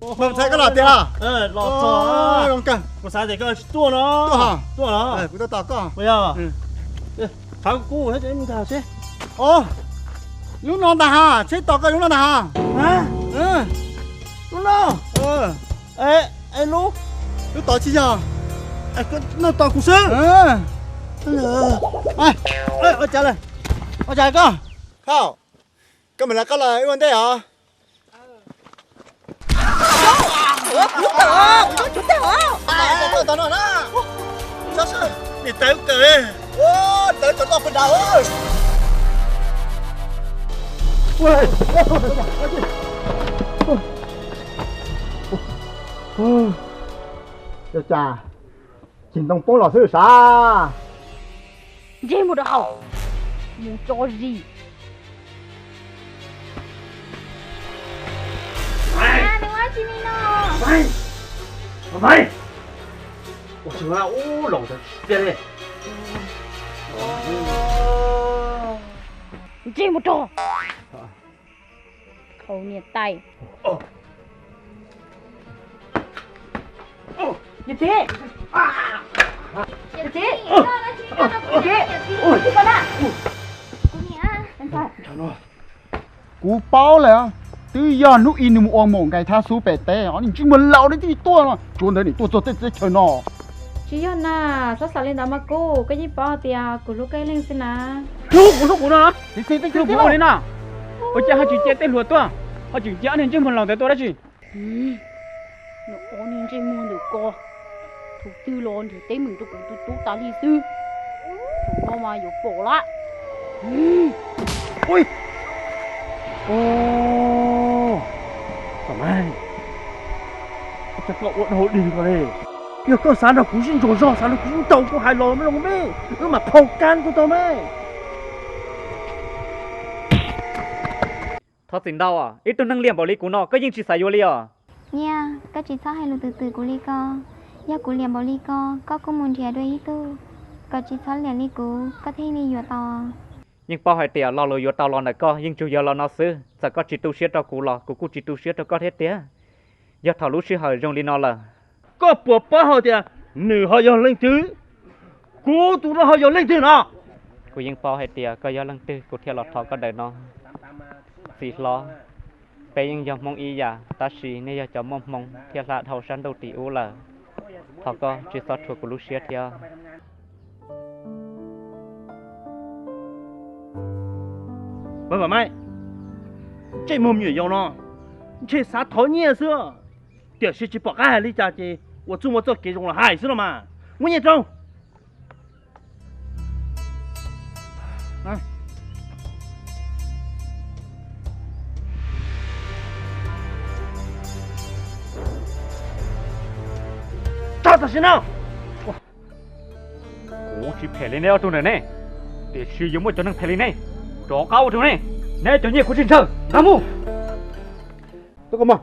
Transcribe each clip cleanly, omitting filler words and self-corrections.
mình thấy cái lọt tiền à lọt thò không cần có sao thì có tua nó tua nó cũng tôi tao có bây giờ thằng cu hết em thà chứ lúc nào ta ha chết tao cái lúc nào ta ha hả lúc nào ê lúc tao chi giờ nó tao cũng sướng trả lời trả con không cái mình là cái là vấn đề hả chúng ta tao nói đó sao sao đi tới cười tới chỗ tao phần đầu ơi Chà chà, chính đồng phố là thứ sao? Gì một đầu, muốn cho gì? Đừng nói chi nó. mày,我喜欢乌龙的这里。Gì một trò? Khẩu nhiệt tay. Như thế. Như thế. Ôi, con ạ. Cú bao là từ giờ lúc in một ông mộng cái tha số bể té, anh chỉ muốn lao đến thì tua mà, chuẩn đấy tua tua tết chơi nó. Chị Yon à, sao sao lên đó mà cô, cái gì bao tiền, cô lúc cái lên xin à. Lúc của nó, thì cái lúc của nó nào, ôi cha họ chỉ chết tên luật tua, họ chỉ chết nên chứ muốn lòng tới tôi đó chứ. Nó có nên chơi mua được co, thuộc tư lon thì tế mình tôi cũng tôi ta đi sư, nó mà dục bổ lá. Ôi, mày, chắc cậu uốn hội đi rồi đây. Giờ có sáng nào cũng xin rồi sáng nào cũng tàu của hai lò mới lòng mê, cứ mà thâu can của tao mê. Thoát tình đau à? Ít tôi nâng liềm bảo lý của nó, có những chỉ xài vô li à? Nha, các chị sao hay là từ từ của ly co, giờ của liềm bảo ly co, có cũng muốn trẻ đôi ý tu, các chị sao liền ly cũ, có thấy ly vừa to. Nhưng bao hải tiệt lò lồi vô tàu lò này co, nhưng chủ yếu là nó xứ, giờ có chỉ tu sửa cho cụ lò, cụ chỉ tu sửa cho có hết tiệt. Giờ thảo lũ sửa hỏi trong li nó là. Có bùa bao họ tiệt, nữ họ vô lên thứ, cụ tụi nó họ vô lên thứ nó. Cụ nhưng bao hải tiệt có vô lên thứ, cụ theo lọt thọ có đời nó. Xì lo. Bây giờ giờ mong ý giả, ta xì nên giờ cho mong theo là thầu sẵn đầu tỷ u là thọ có chỉ sót thuộc của lũ sửa theo. Bà mày, chạy mồm nhỉ yêu nó, chạy啥讨厌是？屌是去把干你家去，我中午做给中了还是了嘛？我也中。来，找他去哪？我去陪你那中人呢，得是有没有能陪你呢？找高中呢，那叫你过进城，哪木？ tôi có mà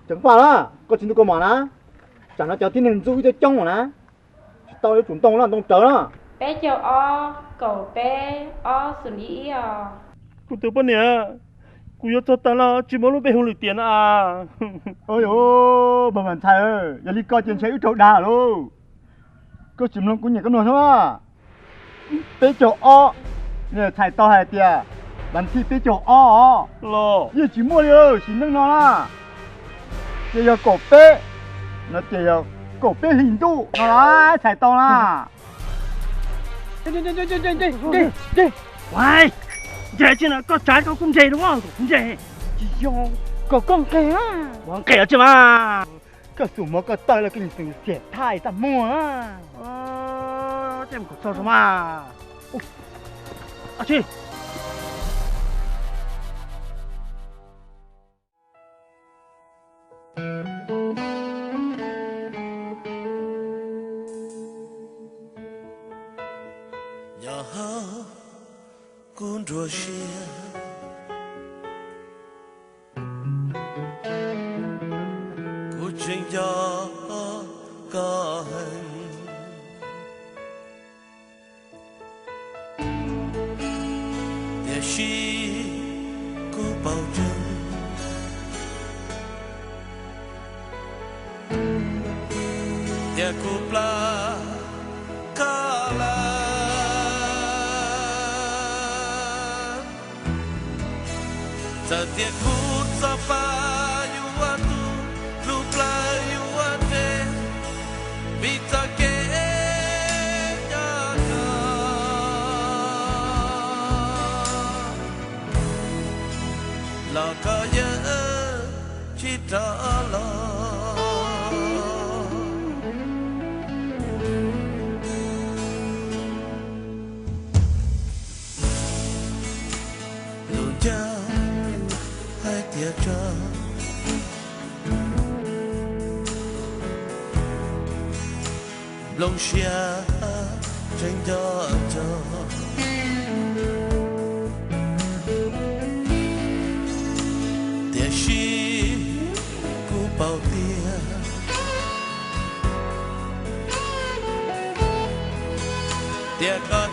chẳng phải là có chuyện tôi có mà nè chẳng là cho thiên hình du cho trong mà nè tao để chúng tông là tông trở đó Bé châu o, cầu bé o xử lý à. Cô tự bao nhiêu? Cô yêu cho ta là chỉ muốn lúc bé không được tiền à? ôi ôi bà bạn thầy ơi giờ đi coi chuyện xe ít trâu đà luôn có chuyện nó cũng nhiều cái nồi thôi à bé châu o nè thầy to hay tiệt bạn thi bé châu o Lo. giờ chỉ mua đi ơi chỉ nâng nó là giờ cổ bé nó giờ cổ bé hình tu nó là thầy to là Đi. Hoài. Vậy chứ là có trái có cung dày đúng không? Cung dày. Yo, có con kẻ á. Con kẻ chứ mà. Cái số mà cái tay là cái sự thiệt thai ta mua á. Em có sao mà. À chị. Kun roshia kuching ja kahan ya shi ku bao chân tia cupla cala ta tia cupla pa you atu cupla you ate vita che la kaya cita la lu cha hai tia cha long xia tranh cho tia shi cu bao tia tia có